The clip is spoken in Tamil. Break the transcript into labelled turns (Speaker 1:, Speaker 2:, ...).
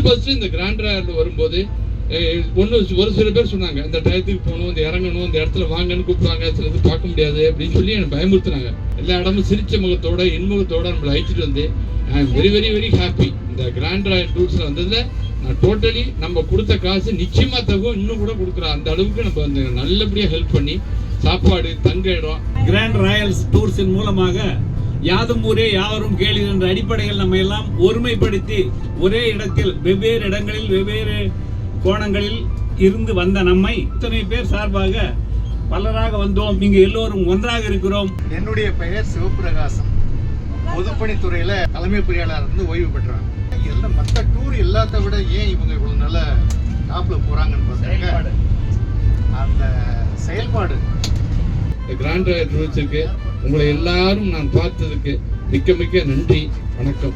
Speaker 1: ஃபர்ஸ்ட் இந்த கிராண்ட் ராயல் வரும்போது ஒரு சில பேர் சொன்னாங்க இந்த டயத்துக்கு போகணும், இந்த இறங்கணும், இந்த இடத்துல வாங்கன்னு கூப்பிடுவாங்க, சில இது பார்க்க முடியாது அப்படின்னு சொல்லி எனக்கு பயமுறுத்துனாங்க. எல்லா இடமும் சிரிச்ச முகத்தோட இன்முகத்தோட நம்மளை அழைச்சிட்டு வந்து I am very very very happy. இந்த கிராண்ட் ராயல் டூர்ஸ்ல வந்ததுல நான் டோட்டலி நம்ம கொடுத்த காசு நிச்சயமா தகும், இன்னும் கூட கொடுக்குறோம். அந்த அளவுக்கு நம்ம வந்து நல்லபடியா ஹெல்ப் பண்ணி சாப்பாடு தங்க இடம்
Speaker 2: கிராண்ட் ராயல்ஸ் டூர்ஸின் மூலமாக யாதும் ஊரே யாவரும் கேளீர் என்ற அடிப்படையில் நம்ம எல்லாம் ஒருமைப்படுத்தி ஒரே இடத்தில் வெவ்வேறு இடங்களில் வெவ்வேறு கோணங்களில் இருந்து வந்த நம்மை இத்தனை பேர் சார்பாக பலராக வந்தோம். இங்கு எல்லோரும் ஒன்றாக இருக்கிறோம்.
Speaker 3: என்னுடைய பெயர் சிவபிரகாசம். பொதுப்பணித்துறையில தலைமை பொறியாளர் இருந்து ஓய்வு பெற்றாங்க. எல்லாம் மற்ற டூர் எல்லாத்த விட ஏன் இவங்க இவ்வளவு நல்ல டாப்ல போறாங்கன்னு பார்த்தாங்க அந்த செயல்பாடு.
Speaker 1: கிராண்ட் ராயல் டூர்ஸுக்கு உங்களை எல்லாரும் நான் பார்த்ததுக்கு மிக்க மிக்க நன்றி. வணக்கம்.